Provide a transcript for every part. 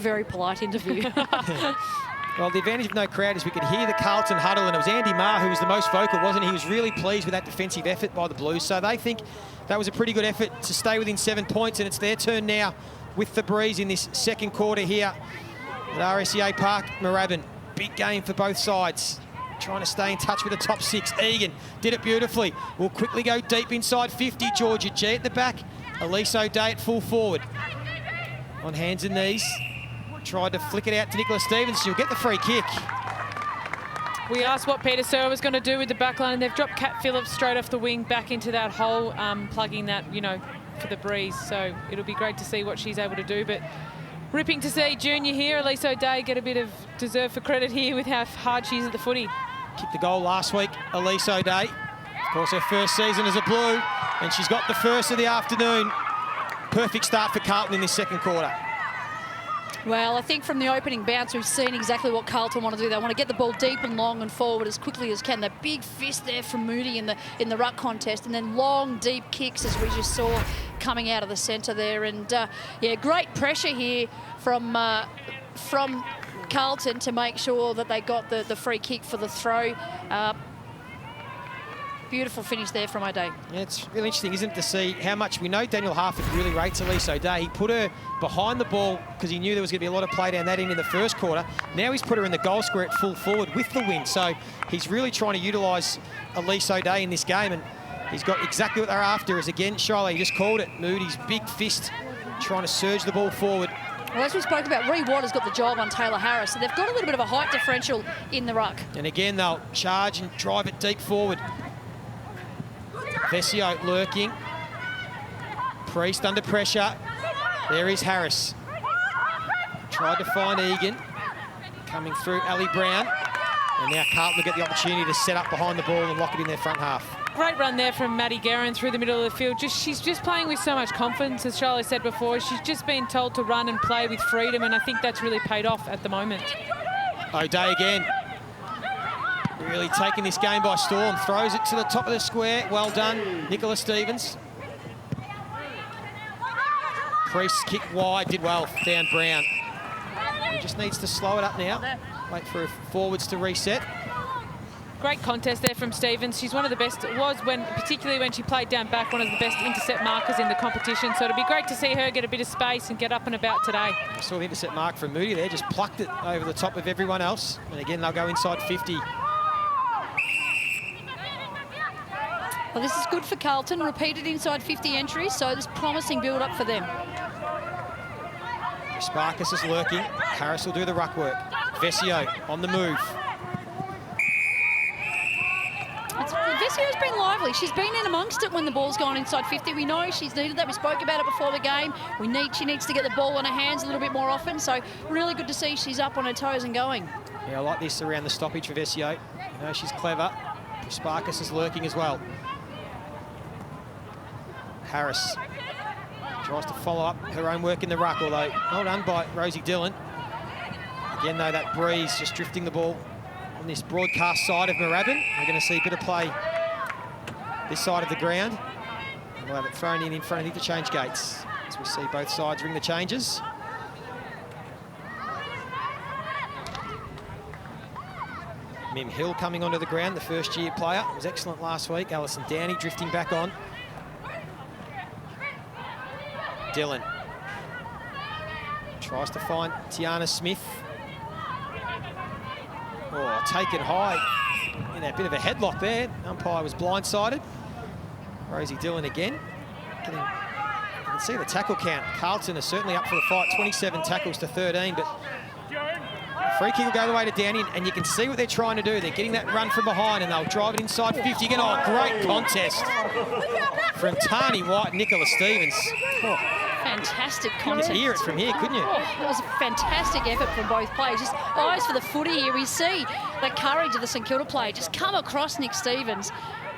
very polite interview. Well, the advantage of no crowd is we could hear the Carlton huddle, and it was Andy Marr who was the most vocal, wasn't he? He was really pleased with that defensive effort by the Blues. So they think that was a pretty good effort to stay within 7 points, and it's their turn now with the breeze in this second quarter here at RSEA Park, Moorabbin. Big game for both sides. Trying to stay in touch with the top 6. Egan did it beautifully. Will quickly go deep inside 50. Georgia G at the back. Elise O'Day at full forward. On hands and knees. Tried to flick it out to Nicola Stevens. She'll get the free kick. We asked what Peter Serra was going to do with the back line, and they've dropped Kat Phillips straight off the wing back into that hole, plugging that, you know, for the breeze. So it'll be great to see what she's able to do. But ripping to see junior here, Elise O'Day, get a bit of deserve for credit here with how hard she is at the footy. Kicked the goal last week, Elise O'Day. Of course, her first season as a Blue, and she's got the first of the afternoon. Perfect start for Carlton in this second quarter. Well, I think from the opening bounce, we've seen exactly what Carlton want to do. They want to get the ball deep and long and forward as quickly as can. That big fist there from Moody in the ruck contest, and then long, deep kicks, as we just saw coming out of the centre there. And yeah, great pressure here from Carlton to make sure that they got the free kick for the throw. Beautiful finish there from O'Day. Yeah, it's really interesting, isn't it, to see how much we know Daniel Harford really rates Elise O'Day. He put her behind the ball because he knew there was going to be a lot of play down that end in the first quarter. Now he's put her in the goal square at full forward with the win. So he's really trying to utilise Elise O'Day in this game, and he's got exactly what they're after. As again, Charlotte, you just called it, Moody's big fist trying to surge the ball forward. Well, as we spoke about, Ree Watt has got the job on Taylor Harris, so they've got a little bit of a height differential in the ruck. And again, they'll charge and drive it deep forward. Vesio lurking. Priest under pressure. There is Harris. Tried to find Egan. Coming through Ali Brown. And now Carlton will get the opportunity to set up behind the ball and lock it in their front half. Great run there from Maddie Guerin through the middle of the field. She's just playing with so much confidence, as Charlie said before. She's just been told to run and play with freedom, and I think that's really paid off at the moment. O'Day again. Really taking this game by storm. Throws it to the top of the square. Well done, Nicola Stevens. Priest's kick wide, did well down Brown. He just needs to slow it up now. Wait for forwards to reset. Great contest there from Stevens. She's one of the best, particularly when she played down back, one of the best intercept markers in the competition. So it'll be great to see her get a bit of space and get up and about today. I saw the intercept mark from Moody there, just plucked it over the top of everyone else. And again, they'll go inside 50. Well, this is good for Carlton. Repeated inside 50 entries, so there's promising build-up for them. Sparkus is lurking. Harris will do the ruck work. Vesio on the move. Vesio's been lively. She's been in amongst it when the ball's gone inside 50. We know she's needed that. We spoke about it before the game. She needs to get the ball in her hands a little bit more often, so really good to see she's up on her toes and going. Yeah, I like this around the stoppage for Vesio. You know, she's clever. Sparkus is lurking as well. Harris tries to follow up her own work in the ruck, although well done by Rosie Dillon. Again, though, that breeze just drifting the ball on this broadcast side of Moorabbin. We're going to see a bit of play this side of the ground. And we'll have it thrown in front of the interchange gates as we see both sides ring the changes. Mim Hill coming onto the ground, the first-year player. Was excellent last week. Alison Downey drifting back on. Dillon tries to find Tiana Smith. Oh, taken high in a bit of a headlock there. Umpire was blindsided. Rosie Dillon again. You can see the tackle count. Carlton are certainly up for the fight. 27 tackles to 13, but free kick will go the way to Downey, and you can see what they're trying to do. They're getting that run from behind, and they'll drive it inside 50 again. Oh, great contest from Tani White and Nicola Stevens. Oh. Fantastic contest. You could hear it from here, couldn't you? Oh, it was a fantastic effort from both players. Just eyes for the footy here. We see the courage of the St Kilda player just come across Nick Stevens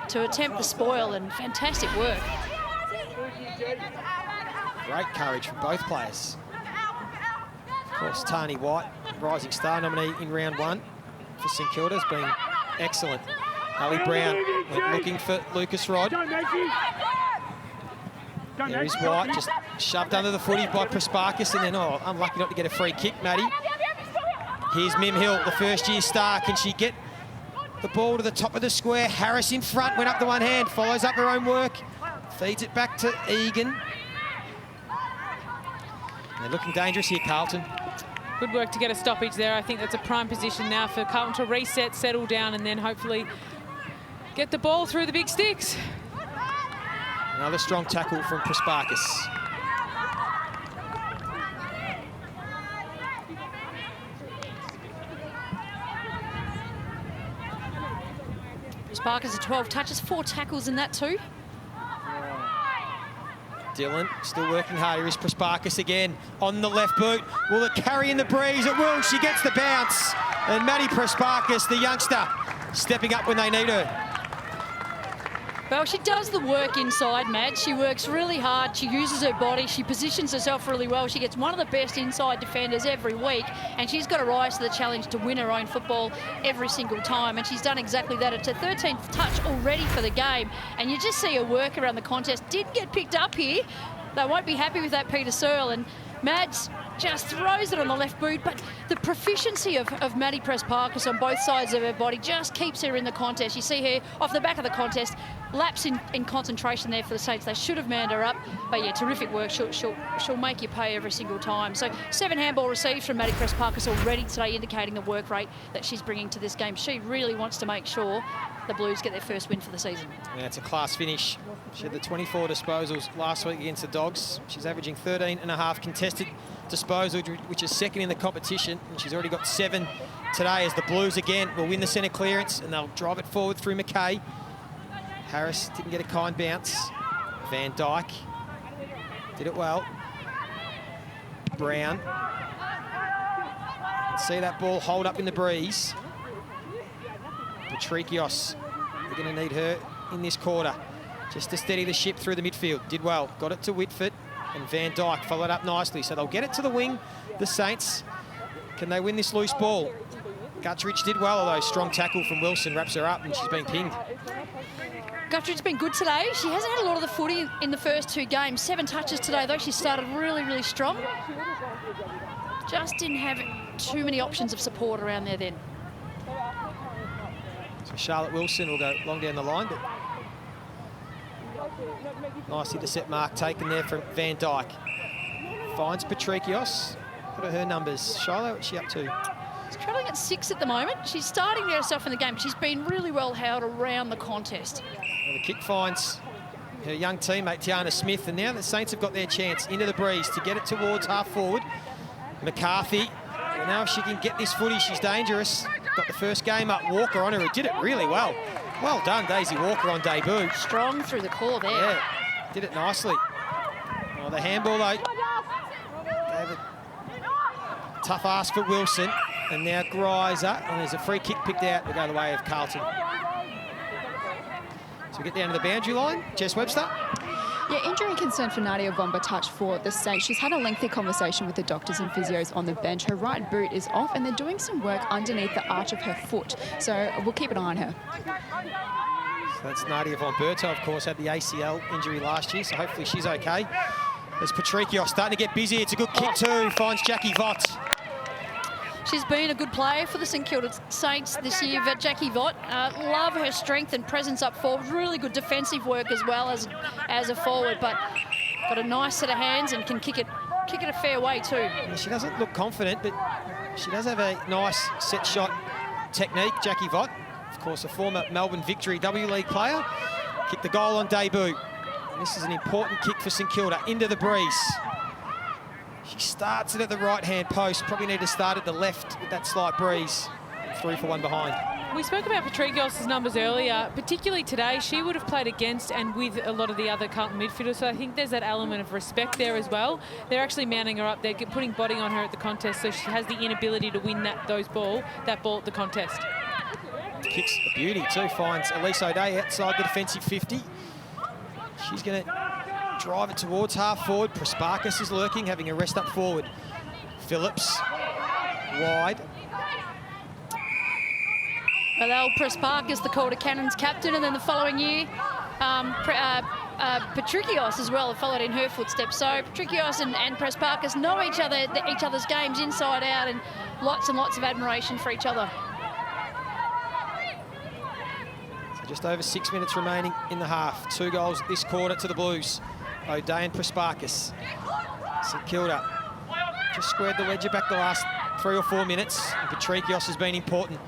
to attempt the spoil, and fantastic work. Great courage from both players. Of course, Tani White, Rising Star nominee in round one for St Kilda, has been excellent. Ali Brown went looking for Lucas Rod. There is White, just shoved under the footy by Prespakis, and then, oh, unlucky not to get a free kick, Maddie. Here's Mim Hill, the first-year star. Can she get the ball to the top of the square? Harris in front, went up the one hand, follows up her own work, feeds it back to Egan. They're looking dangerous here, Carlton. Good work to get a stoppage there. I think that's a prime position now for Carlton to reset, settle down, and then hopefully get the ball through the big sticks. Another strong tackle from Prespakis. Prespakis at 12 touches, 4 tackles in that too. Dylan still working hard. Here is Prespakis again on the left boot. Will it carry in the breeze? It will. She gets the bounce. And Maddie Prespakis, the youngster, stepping up when they need her. Well, she does the work inside, Mad. She works really hard. She uses her body. She positions herself really well. She gets one of the best inside defenders every week, and she's got to rise to the challenge to win her own football every single time, and she's done exactly that. It's her 13th touch already for the game, and you just see her work around the contest. Didn't get picked up here. They won't be happy with that, Peter Searle, and Mads just throws it on the left boot, but the proficiency of Maddie Prespakis on both sides of her body just keeps her in the contest. You see her off the back of the contest, lapse in concentration there for the Saints. They should have manned her up, but yeah, terrific work. She'll make you pay every single time. So 7 handball receives from Maddie Prespakis already today, indicating the work rate that she's bringing to this game. She really wants to make sure the Blues get their first win for the season. Yeah, it's a class finish. She had the 24 disposals last week against the Dogs. She's averaging 13.5 contested disposal, which is second in the competition, and she's already got 7 today as the Blues again will win the centre clearance and they'll drive it forward through McKay. Harris didn't get a kind bounce. Van Dyke did it well. Brown. See that ball hold up in the breeze. Petrevski-Seton, they're going to need her in this quarter just to steady the ship through the midfield. Did well, got it to Whitford, and Van Dyke followed up nicely. So they'll get it to the wing, the Saints. Can they win this loose ball? Guttridge did well, although strong tackle from Wilson wraps her up and she's been pinged. Guttridge's been good today. She hasn't had a lot of the footy in the first 2 games. 7 touches today, though. She started really, really strong. Just didn't have too many options of support around there then. So Charlotte Wilson will go long down the line, but nice intercept mark taken there from Van Dyke. Finds Petrevski-Seton. What are her numbers? Charlotte, what's she up to? She's travelling at 6 at the moment. She's starting to get herself in the game. She's been really well held around the contest. Well, the kick finds her young teammate, Tiana Smith, and now the Saints have got their chance into the breeze to get it towards half forward. McCarthy, and now if she can get this footy, she's dangerous. Got the first game up. Walker on her, who did it really well. Well done, Daisy Walker on debut. Strong through the core there. Yeah, did it nicely. Oh, the handball, though, gave a tough ask for Wilson. And now Greiser, and there's a free kick picked out to go the way of Carlton. So we get down to the boundary line. Jess Webster. Yeah, injury concern for Nadia Bomba touch for the Saints. She's had a lengthy conversation with the doctors and physios on the bench. Her right boot is off and they're doing some work underneath the arch of her foot. So we'll keep an eye on her. So that's Nadia von Berto, of course, had the ACL injury last year, so hopefully she's okay. There's Petrevski-Seton starting to get busy. It's a good kick too, finds Jackie Vott. She's been a good player for the St Kilda Saints this year, Jackie Vott. Love her strength and presence up forward. Really good defensive work as well as a forward, but got a nice set of hands and can kick it a fair way too. Yeah, she doesn't look confident, but she does have a nice set shot technique, Jackie Vott. Of course, a former Melbourne Victory W League player. Kicked the goal on debut. And this is an important kick for St Kilda into the breeze. She starts it at the right-hand post. Probably need to start at the left with that slight breeze. 3 for 1 behind. We spoke about Petrevski-Seton's numbers earlier. Particularly today, she would have played against and with a lot of the other Carlton midfielders. So I think there's that element of respect there as well. They're actually mounting her up. They're putting body on her at the contest, so she has the inability to win that ball at the contest. Kicks a beauty too. Finds Elise O'Day outside the defensive 50. She's going to drive it towards half forward. Prespakis is lurking, having a rest up forward. Phillips, wide. Well, Prespakis, the Calder Cannons captain, and then the following year, Petrevski-Seton as well have followed in her footsteps. So Petrevski-Seton and Petrevski-Seton know each other's games inside out, and lots of admiration for each other. So just over 6 minutes remaining in the half. 2 goals this quarter to the Blues. O'Day and Petrevski-Seton. St Kilda just squared the ledger back the last 3 or 4 minutes. And Petrevski-Seton has been important.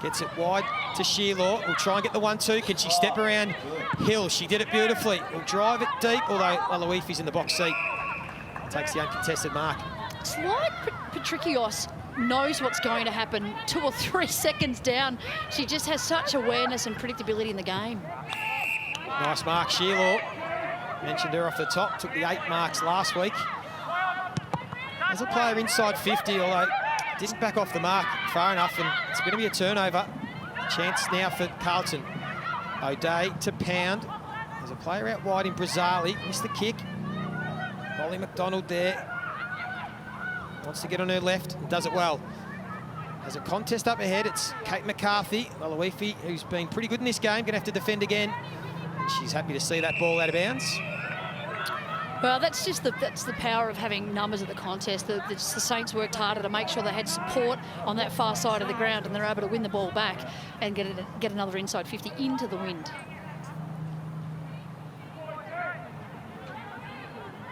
Gets it wide to Shearlaw. Will try and get the 1-2. Can she step around Hill? She did it beautifully. Will drive it deep, although Aloifi's in the box seat. Takes the uncontested mark. It's like Petrevski-Seton knows what's going to happen 2 or 3 seconds down. She just has such awareness and predictability in the game. Nice mark, Shearlaw. Mentioned her off the top. Took the 8 marks last week. As a player inside 50, although didn't back off the mark far enough, and it's going to be a turnover. Chance now for Carlton. O'Day to Pound. There's a player out wide in Brazzali. Missed the kick. Molly McDonald there. Wants to get on her left and does it well. There's a contest up ahead. It's Kate McCarthy, Aloifi, who's been pretty good in this game. Going to have to defend again. She's happy to see that ball out of bounds. Well, that's the power of having numbers at the contest. The Saints worked harder to make sure they had support on that far side of the ground, and they're able to win the ball back and get another inside 50 into the wind.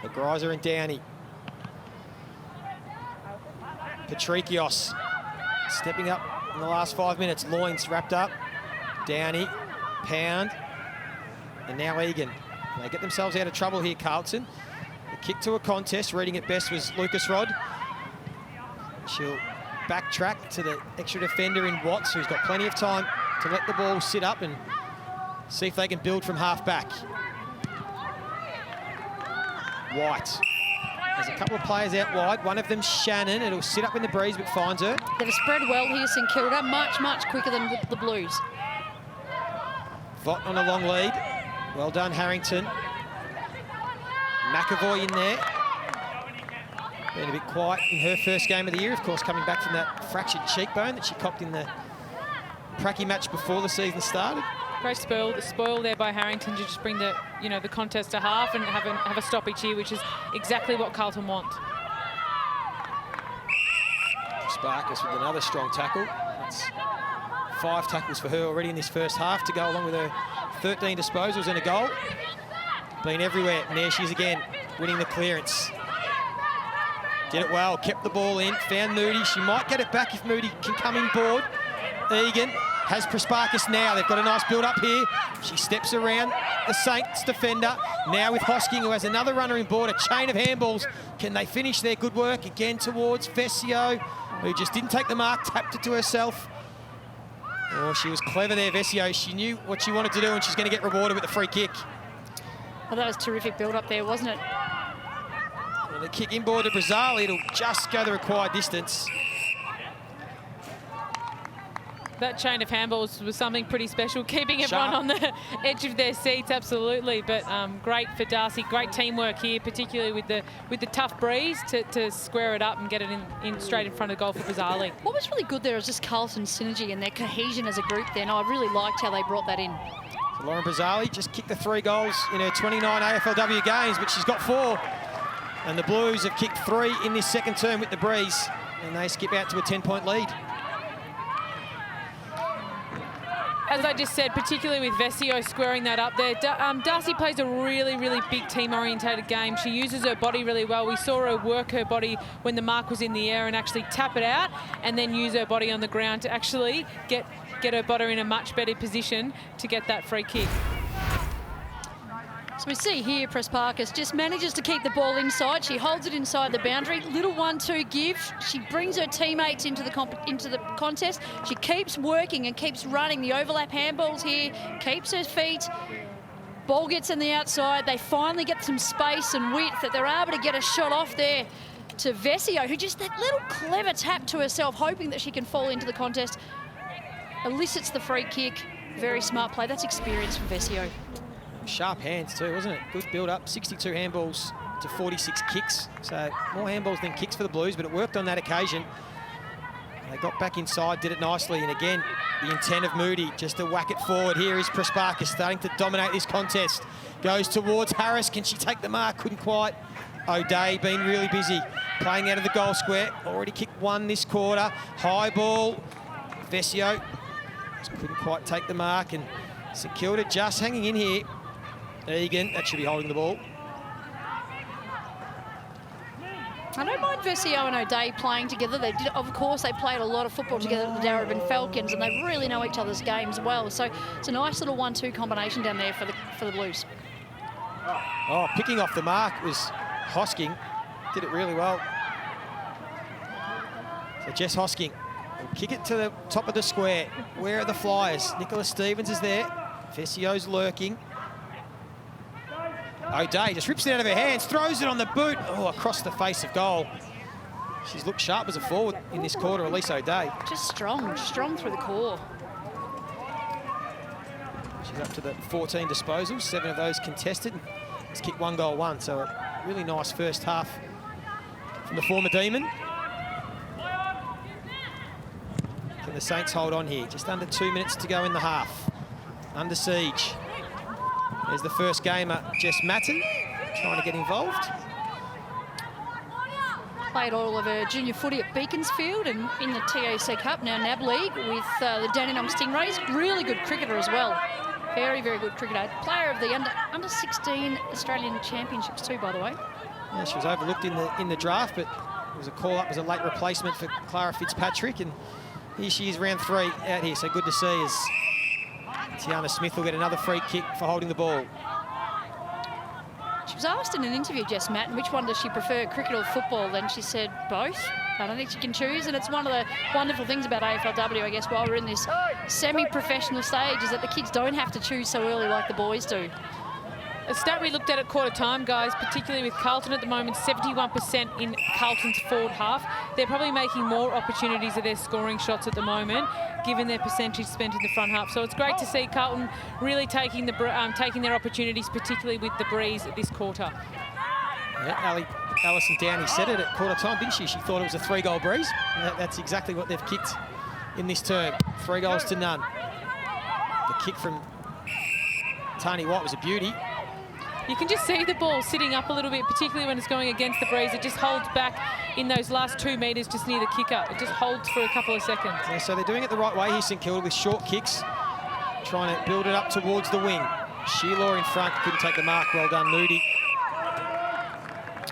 McGreiser and Downey. Petrevski-Seton stepping up in the last 5 minutes. Loins wrapped up. Downey, Pound, and now Egan. They get themselves out of trouble here, Carlton. The kick to a contest, reading it best, was Lucas Rod. She'll backtrack to the extra defender in Watts, who's got plenty of time to let the ball sit up and see if they can build from half back. White. There's a couple of players out wide. One of them, Shannon. It'll sit up in the breeze, but finds her. They've spread well here, St Kilda. Much quicker than the Blues. Vaught on a long lead. Well done, Harrington. McAvoy in there. Been a bit quiet in her first game of the year, of course, coming back from that fractured cheekbone that she copped in the pracky match before the season started. Great spoil there by Harrington to just bring the the contest to half and have a stoppage here, which is exactly what Carlton want. Sparkus with another strong tackle. That's 5 tackles for her already in this first half to go along with her 13 disposals and a goal. Been everywhere, and there she is again, winning the clearance. Did it well, kept the ball in, found Moody. She might get it back if Moody can come in board. Egan has Petrevski-Seton now. They've got a nice build up here. She steps around the Saints defender. Now with Hosking, who has another runner in board, a chain of handballs. Can they finish their good work? Again towards Vesio, who just didn't take the mark, tapped it to herself. Oh, she was clever there, Vesio. She knew what she wanted to do, and she's going to get rewarded with the free kick. Well, that was terrific build-up there, wasn't it? Well, the kick inboard to Brazzali. It'll just go the required distance. That chain of handballs was something pretty special, keeping everyone on the edge of their seats, absolutely. But great for Darcy, great teamwork here, particularly with the tough breeze to square it up and get it in straight in front of the goal for Brazzali. What was really good there is just Carlton's synergy and their cohesion as a group there. And I really liked how they brought that in. So Lauren Brazzali just kicked the 3 goals in her 29 AFLW games, but she's got 4. And the Blues have kicked 3 in this second term with the breeze, and they skip out to a 10-point lead. As I just said, particularly with Vesio squaring that up there, Darcy plays a really big team-orientated game. She uses her body really well. We saw her work her body when the mark was in the air and actually tap it out, and then use her body on the ground to actually get her body in a much better position to get that free kick. So we see here Petrevski-Seton just manages to keep the ball inside. She holds it inside the boundary. Little 1-2 give. She brings her teammates into the contest. She keeps working and keeps running. The overlap handballs here. Keeps her feet. Ball gets on the outside. They finally get some space and width that they're able to get a shot off there to Vesio, who just that little clever tap to herself, hoping that she can fall into the contest. Elicits the free kick. Very smart play. That's experience from Vesio. Sharp hands too, wasn't it? Good build-up, 62 handballs to 46 kicks. So more handballs than kicks for the Blues, but it worked on that occasion. They got back inside, did it nicely, and again, the intent of Moody just to whack it forward. Here is Petrevski starting to dominate this contest. Goes towards Harris. Can she take the mark? Couldn't quite. O'Day been really busy playing out of the goal square. Already kicked one this quarter. High ball. Vesio just couldn't quite take the mark, and St Kilda just hanging in here. Egan, that should be holding the ball. I don't mind Vesio and O'Day playing together. They did, of course, they played a lot of football together at the Darebin Falcons, and they really know each other's games well. So it's a nice little 1-2 combination down there for the Blues. Oh, picking off the mark was Hosking. Did it really well. So Jess Hosking will kick it to the top of the square. Where are the Flyers? Nicola Stevens is there. Vesio's lurking. O'Day just rips it out of her hands, throws it on the boot. Oh, across the face of goal. She's looked sharp as a forward in this quarter, Elise O'Day. Just strong through the core. She's up to the 14 disposals, 7 of those contested. Has kicked 1 goal, 1. So a really nice first half from the former Demon. Can the Saints hold on here? Just under 2 minutes to go in the half. Under siege. There's the first gamer, Jess Matten, trying to get involved. Played all of her junior footy at Beaconsfield and in the TAC Cup, now NAB League, with the Dandenong Stingrays. Really good cricketer as well. Very, very good cricketer. Player of the under 16 Australian Championships too, by the way. Yeah, she was overlooked in the draft, but it was a call-up, was a late replacement for Clara Fitzpatrick, and here she is, round 3 out here. So good to see as Tiana Smith will get another free kick for holding the ball. She was asked in an interview, Jess Matten, which one does she prefer, cricket or football? Then she said both. I don't think she can choose, and it's one of the wonderful things about AFLW, I guess, while we're in this semi-professional stage, is that the kids don't have to choose so early like the boys do. A stat we looked at quarter time, guys, particularly with Carlton at the moment, 71% in Carlton's forward half. They're probably making more opportunities of their scoring shots at the moment, given their percentage spent in the front half. So it's great to see Carlton really taking their opportunities, particularly with the breeze at this quarter. Yeah, Alison Downey said it at quarter time, didn't she? She thought it was a 3-goal breeze. And that's exactly what they've kicked in this term. 3 goals to none. The kick from Tani White was a beauty. You can just see the ball sitting up a little bit, particularly when it's going against the breeze. It just holds back in those last 2 metres just near the kicker. It just holds for a couple of seconds. Yeah, so they're doing it the right way here, St Kilda, with short kicks, trying to build it up towards the wing. Sheila in front, couldn't take the mark. Well done, Moody.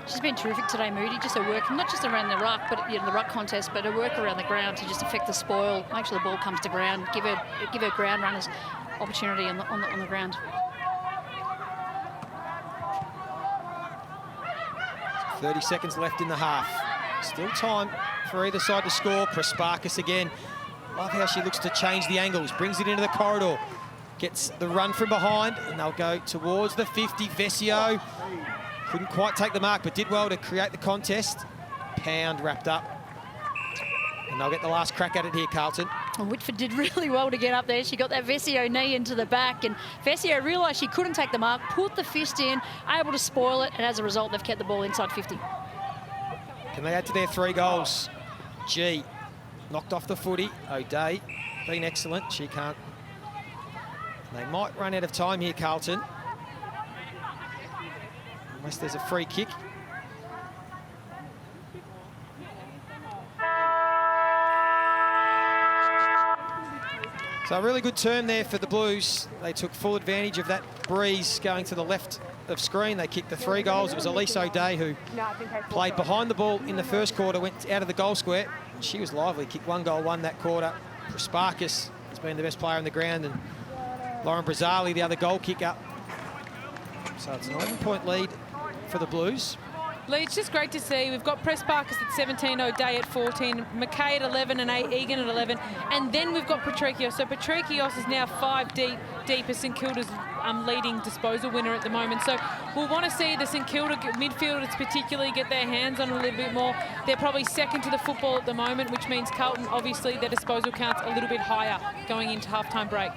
She's been terrific today, Moody. Just her work, not just around the ruck, but the ruck contest, but her work around the ground to just affect the spoil, make sure the ball comes to ground, give her ground runners opportunity on the ground. 30 seconds left in the half. Still time for either side to score. Petrevski again. Love how she looks to change the angles. Brings it into the corridor. Gets the run from behind, and they'll go towards the 50. Vesio couldn't quite take the mark, but did well to create the contest. Pound wrapped up. And they'll get the last crack at it here, Carlton. And Whitford did really well to get up there. She got that Vesio knee into the back, and Vesio realised she couldn't take the mark, put the fist in, able to spoil it, and as a result, they've kept the ball inside 50. Can they add to their 3 goals? G knocked off the footy. O'Day been excellent. She can't. They might run out of time here, Carlton. Unless there's a free kick. So a really good turn there for the Blues. They took full advantage of that breeze going to the left of screen. They kicked the 3 goals. It was Elise O'Day who played behind the ball in the first quarter, went out of the goal square. She was lively, kicked 1 goal, 1 that quarter. Petrevski has been the best player on the ground, and Lauren Brazzali, the other goal kicker. So it's an 11-point lead for the Blues. Lee, it's just great to see. We've got Petrevski at 17, O'Day at 14, McKay at 11 and Egan at 11. And then we've got Petrevski. So Petrevski is now 5 deep as St Kilda's leading disposal winner at the moment. So we'll want to see the St Kilda midfielders particularly get their hands on a little bit more. They're probably second to the football at the moment, which means Carlton, obviously, their disposal count's a little bit higher going into halftime break.